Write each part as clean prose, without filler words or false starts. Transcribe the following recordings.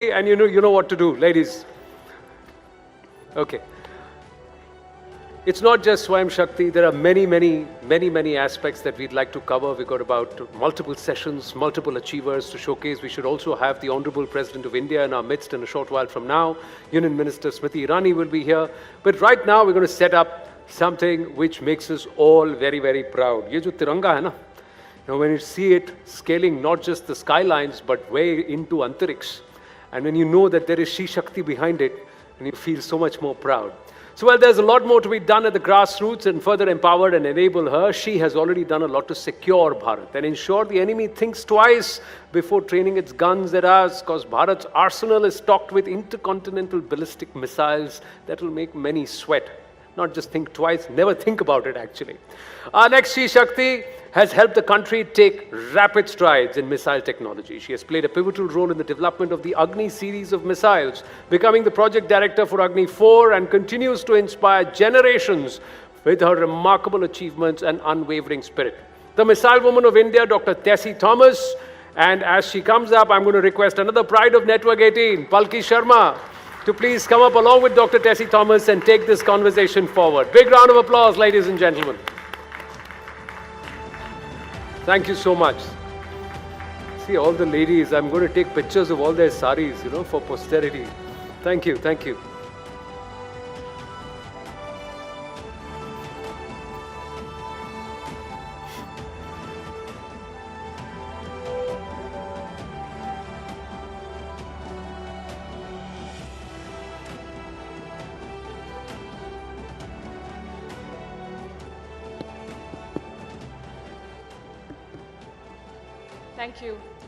And you know what to do, ladies. Okay. It's not just Swayam Shakti. There are many aspects that we'd like to cover. We've got about multiple sessions, multiple achievers to showcase. We should also have the Honorable President of India in our midst in a short while from now. Union Minister Smriti Irani will be here. But right now, we're going to set up something which makes us all very proud. Ye jo tiranga hai na, when you see it scaling not just the skylines, but way into Antariksh, and when you know that there is She Shakti behind it, and you feel so much more proud. So while there's a lot more to be done at the grassroots and further empowered and enable her, she has already done a lot to secure Bharat and ensure the enemy thinks twice before training its guns at us, because Bharat's arsenal is stocked with intercontinental ballistic missiles that will make many sweat. Not just think twice, never think about it actually. Our next She Shakti has helped the country take rapid strides in missile technology. She has played a pivotal role in the development of the Agni series of missiles, becoming the project director for Agni 4, and continues to inspire generations with her remarkable achievements and unwavering spirit. The Missile Woman of India, Dr. Tessie Thomas, and as she comes up, I'm going to request another pride of Network 18, Palki Sharma, to please come up along with Dr. Tessie Thomas and take this conversation forward. Big round of applause, ladies and gentlemen. Thank you so much. See all the ladies, I'm going to take pictures of all their saris, for posterity. Thank you, thank you.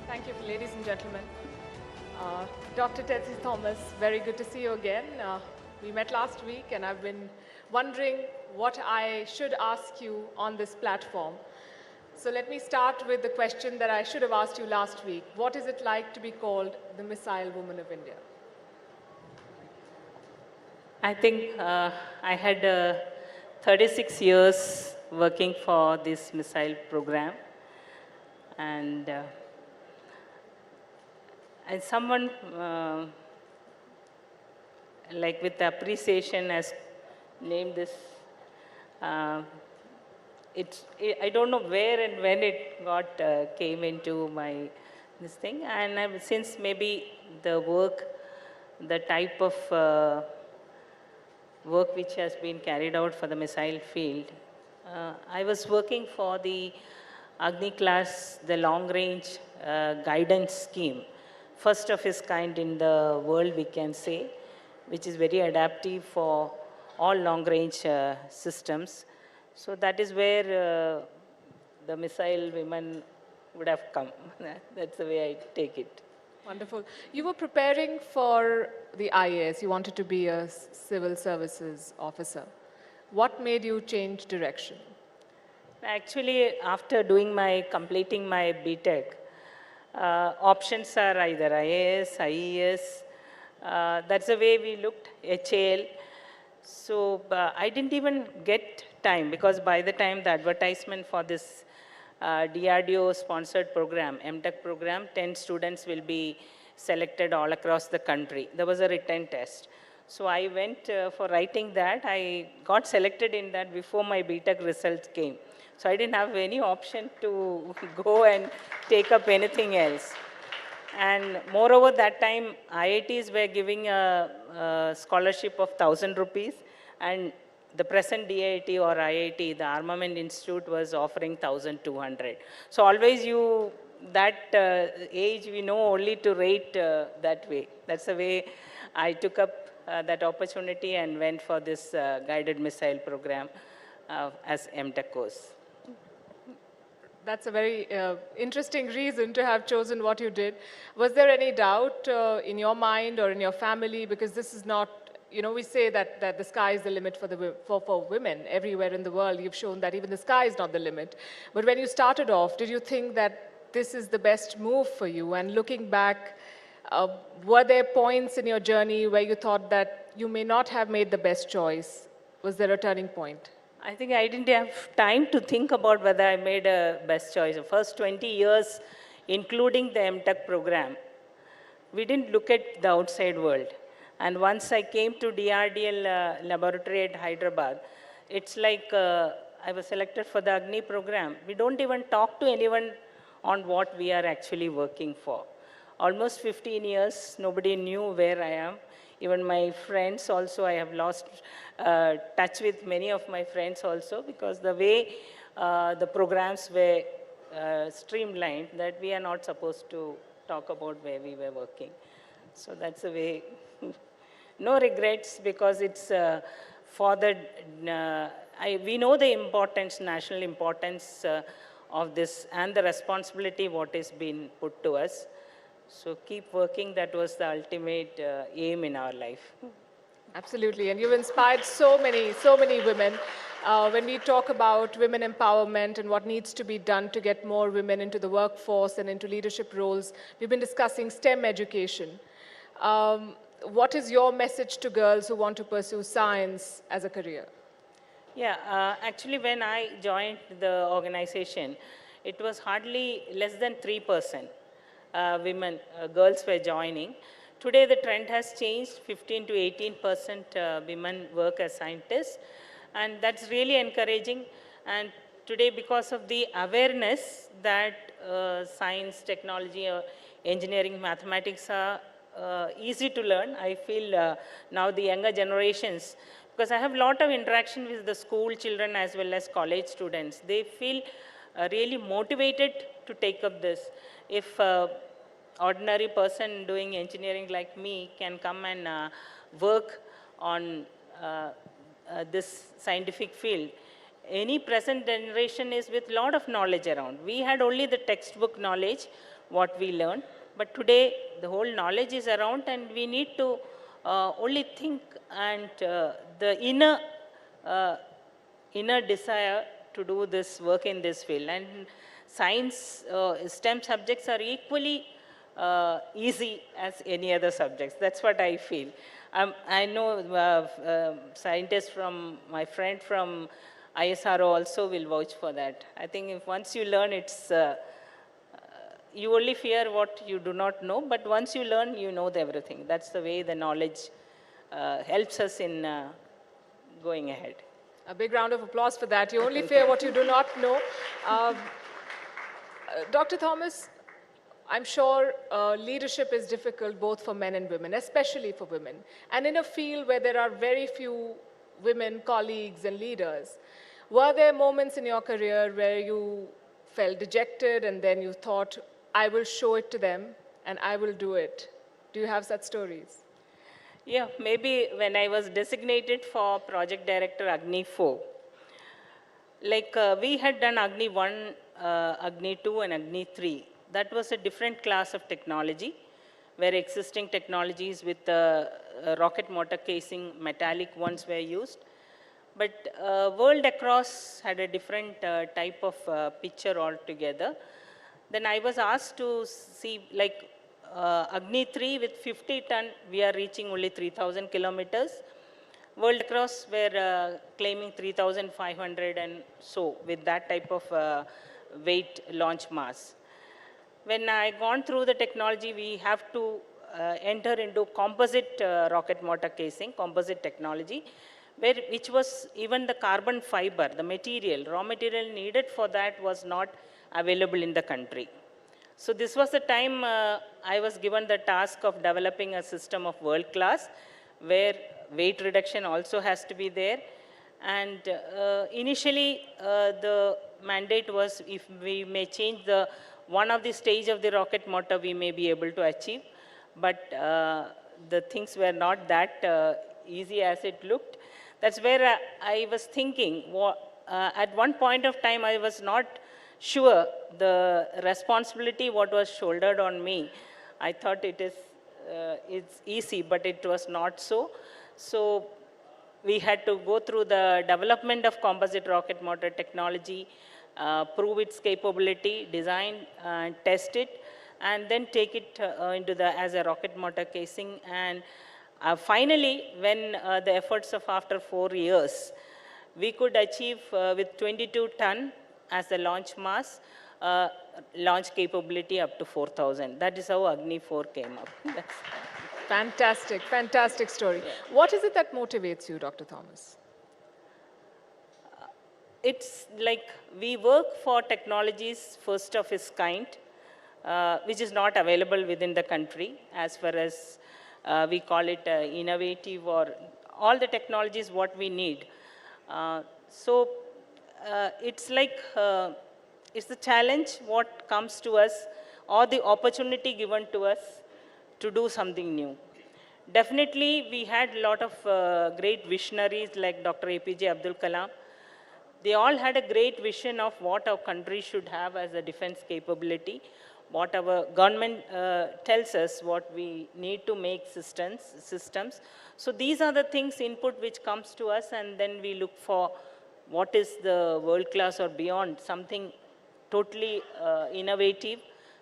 Thank you, ladies and gentlemen. Dr. Tessie Thomas, very good to see you again. We met last week and I've been wondering what I should ask you on this platform. So let me start with the question that I should have asked you last week. What is it like to be called the Missile Woman of India? I think I had 36 years working for this missile program. And someone like with appreciation has named this. I don't know where and when it got came into this thing, and since maybe the work, the type of work which has been carried out for the missile field, I was working for the Agni class, the long range guidance scheme, first of its kind in the world, we can say, which is very adaptive for all long range systems. So that is where the missile women would have come. That's the way I take it. Wonderful. You were preparing for the IAS. You wanted to be a civil services officer. What made you change direction? Actually, after completing my BTech, options are either IAS, IES. That's the way we looked, HAL. So I didn't even get time, because by the time the advertisement for this DRDO sponsored program, MTech program, 10 students will be selected all across the country. There was a written test. So I went for writing that. I got selected in that before my BTech results came. So I didn't have any option to go and take up anything else. And moreover, that time IITs were giving a scholarship of 1,000 rupees, and the present DIT or IIT, the Armament Institute, was offering 1,200. So always that age, we know only to rate that way. That's the way I took up that opportunity and went for this guided missile program as MTech course. That's a very interesting reason to have chosen what you did. Was there any doubt in your mind or in your family? Because this is not, we say that the sky is the limit for women everywhere in the world. You've shown that even the sky is not the limit. But when you started off, did you think that this is the best move for you? And looking back, were there points in your journey where you thought that you may not have made the best choice? Was there a turning point? I think I didn't have time to think about whether I made a best choice. The first 20 years, including the MTech program, we didn't look at the outside world. And once I came to DRDL laboratory at Hyderabad, it's like I was selected for the Agni program. We don't even talk to anyone on what we are actually working for. Almost 15 years, nobody knew where I am. Even my friends also, I have lost touch with many of my friends also, because the way the programs were streamlined, that we are not supposed to talk about where we were working. So that's the way. No regrets, because it's for the, we know the importance, national importance of this, and the responsibility what is being put to us. So keep working, that was the ultimate aim in our life. Absolutely, and you've inspired so many women. When we talk about women empowerment and what needs to be done to get more women into the workforce and into leadership roles, we've been discussing STEM education. What is your message to girls who want to pursue science as a career? Yeah, actually when I joined the organization, it was hardly less than 3% women, girls were joining. Today the trend has changed, 15 to 18% women work as scientists, and that's really encouraging. And today, because of the awareness that science, technology, engineering, mathematics are easy to learn, I feel now the younger generations, because I have a lot of interaction with the school children as well as college students, they feel really motivated to take up this. If ordinary person doing engineering like me can come and work on this scientific field, any present generation is with lot of knowledge around. We had only the textbook knowledge, what we learned, but today the whole knowledge is around, and we need to only think, and the inner desire to do this work in this field. And science, STEM subjects are equally easy as any other subjects. That's what I feel. I know scientists from, my friend from ISRO also will vouch for that. I think if once you learn, it's, you only fear what you do not know, but once you learn, you know everything. That's the way the knowledge helps us in going ahead. A big round of applause for that. You only fear what you do not know. Dr. Thomas, I'm sure leadership is difficult both for men and women, especially for women. And in a field where there are very few women colleagues and leaders, were there moments in your career where you felt dejected and then you thought, I will show it to them and I will do it? Do you have such stories? Yeah, maybe when I was designated for Project Director Agni 4, like we had done Agni 1, Agni 2 and Agni 3. That was a different class of technology, where existing technologies with rocket motor casing, metallic ones were used. But world across had a different type of picture altogether. Then I was asked to see, like, Agni 3 with 50 ton, we are reaching only 3,000 kilometers. World across were claiming 3,500 and so, with that type of weight launch mass. When I gone through the technology, we have to enter into composite rocket motor casing, composite technology, which was even the carbon fiber, the material, raw material needed for that was not available in the country. So this was the time I was given the task of developing a system of world class, where weight reduction also has to be there. And initially, the mandate was if we may change the one of the stage of the rocket motor, we may be able to achieve. But the things were not that easy as it looked. That's where I was thinking, at one point of time, I was not sure the responsibility what was shouldered on me. I thought it's easy, but it was not so. So we had to go through the development of composite rocket motor technology, prove its capability, design, test it, and then take it as a rocket motor casing. And finally, when the efforts of after 4 years, we could achieve with 22 ton as the launch mass, launch capability up to 4,000. That is how Agni 4 came up. Fantastic, fantastic story. Yeah. What is it that motivates you, Dr. Thomas? It's like we work for technologies first of its kind, which is not available within the country as far as we call it innovative or all the technologies what we need. It's like, it's the challenge what comes to us or the opportunity given to us to do something new. Definitely, we had a lot of great visionaries like Dr. APJ Abdul Kalam. They all had a great vision of what our country should have as a defense capability, what our government tells us what we need to make systems. So these are the things, input which comes to us, and then we look for what is the world class or beyond, something totally innovative,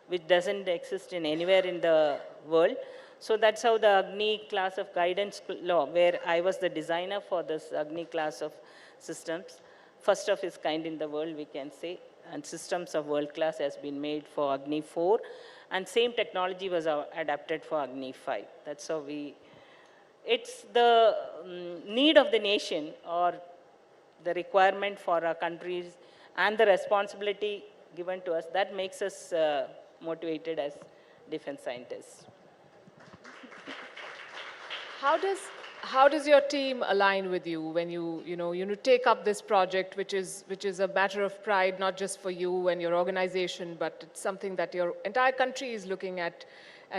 which doesn't exist in anywhere in the world. So that's how the Agni class of guidance law, where I was the designer for this Agni class of systems, first of its kind in the world, we can say, and systems of world class has been made for Agni 4, and same technology was adapted for Agni 5. That's how it's the need of the nation or the requirement for our countries and the responsibility given to us that makes us motivated as defense scientists. How does your team align with you when you take up this project, which is a matter of pride, not just for you and your organization, but it's something that your entire country is looking at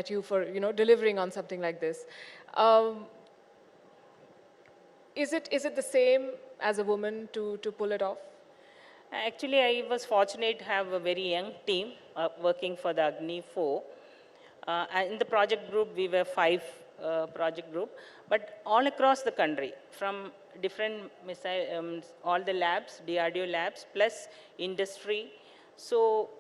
you for delivering on something like this. Is it the same as a woman to pull it off? Actually, I was fortunate to have a very young team working for the Agni 4. In the project group, we were 5 project group, but all across the country, from different missile, all the labs, DRDO labs, plus industry. So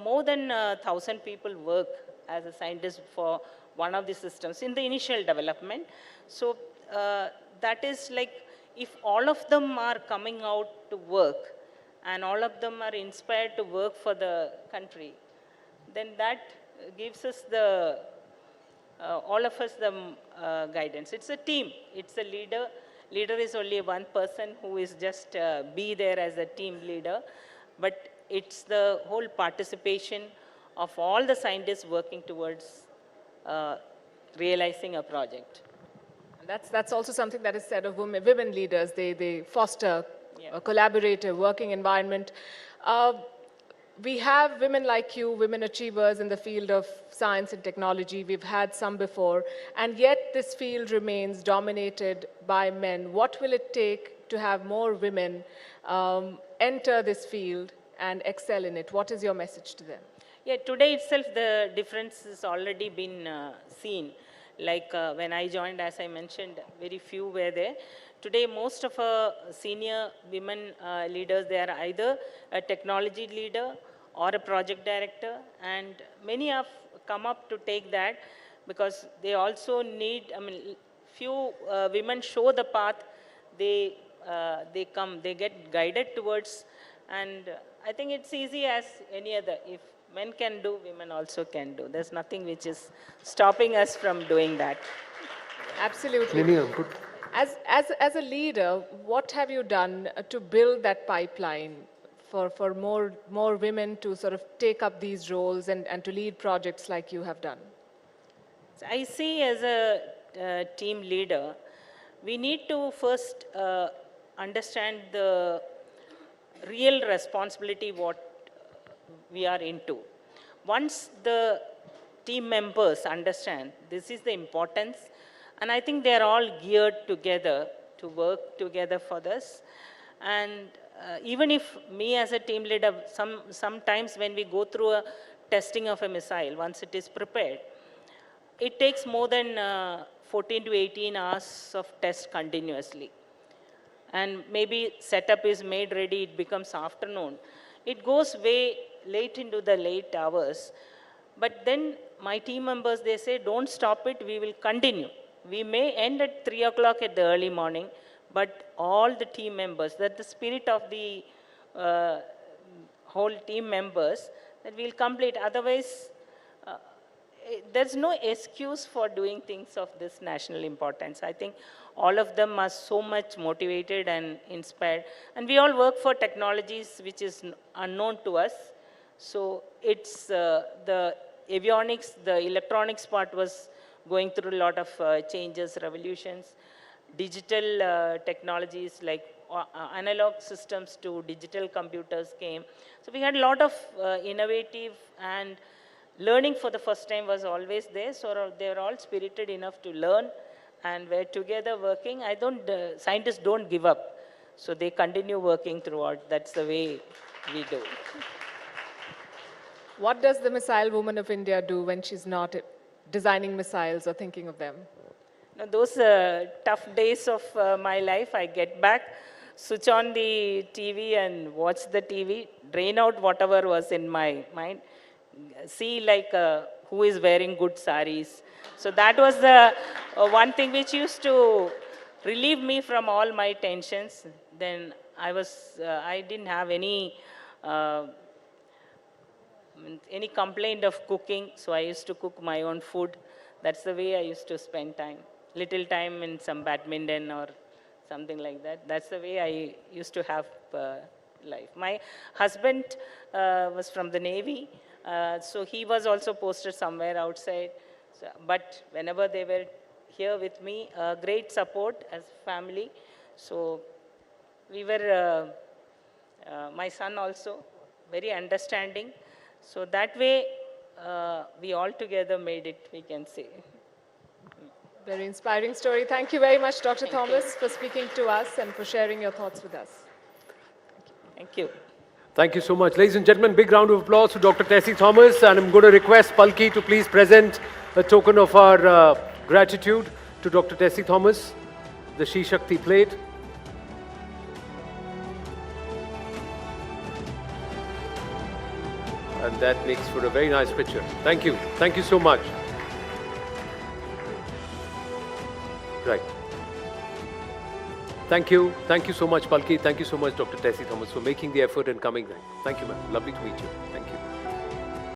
more than 1,000 people work as a scientist for one of the systems in the initial development. So that is like, if all of them are coming out to work and all of them are inspired to work for the country, then that gives us the all of us the guidance. It's a team. It's a leader. Leader is only one person who is just be there as a team leader, but it's the whole participation of all the scientists working towards realizing a project. And that's also something that is said of women leaders. They foster a collaborative working environment. We have women like you, women achievers in the field of science and technology. We've had some before, and yet this field remains dominated by men. What will it take to have more women enter this field and excel in it? What is your message to them? Yeah, today itself the difference has already been seen. Like when I joined, as I mentioned, very few were there. Today, most of our senior women leaders, they are either a technology leader or a project director, and many have come up to take that because they also need, few women show the path, they get guided towards, and I think it's easy as any other. If men can do, women also can do. There's nothing which is stopping us from doing that. Absolutely. As a leader, what have you done to build that pipeline for more women to sort of take up these roles and to lead projects like you have done? So I see as a team leader, we need to first understand the real responsibility what we are into. Once the team members understand this is the importance, and I think they are all geared together to work together for this. And even if me as a team leader, sometimes when we go through a testing of a missile, once it is prepared, it takes more than 14 to 18 hours of test continuously. And maybe setup is made ready, it becomes afternoon. It goes way late into the late hours. But then my team members, they say, don't stop it, we will continue. We may end at 3 o'clock at the early morning, but all the team members, that the spirit of the whole team members, that we'll complete. Otherwise, there's no excuse for doing things of this national importance. I think all of them are so much motivated and inspired. And we all work for technologies which is unknown to us. So it's the avionics, the electronics part was going through a lot of changes, revolutions. Digital technologies like analog systems to digital computers came. So we had a lot of innovative, and learning for the first time was always there. So they were all spirited enough to learn and were together working. Scientists don't give up. So they continue working throughout. That's the way we do. What does the missile woman of India do when she's not designing missiles or thinking of them? Now, those tough days of my life, I get back, switch on the TV and watch the TV, drain out whatever was in my mind, see like who is wearing good saris. So that was the one thing which used to relieve me from all my tensions. Then I didn't have any complaint of cooking, so I used to cook my own food. That's the way I used to spend time. Little time in some badminton or something like that. That's the way I used to have life. My husband was from the Navy, so he was also posted somewhere outside. So, but whenever they were here with me, great support as family. So we were, my son also, very understanding. So that way, we all together made it, we can say. Very inspiring story. Thank you very much, Dr. Thomas, for speaking to us and for sharing your thoughts with us. Thank you. Thank you so much. Ladies and gentlemen, big round of applause to Dr. Tessie Thomas. And I'm going to request Palki to please present a token of our gratitude to Dr. Tessie Thomas, the She Shakti plate. And that makes for a very nice picture. Thank you. Thank you so much. Right. Thank you. Thank you so much, Palki. Thank you so much, Dr. Tessie Thomas, for making the effort and coming there. Thank you, ma'am. Lovely to meet you. Thank you.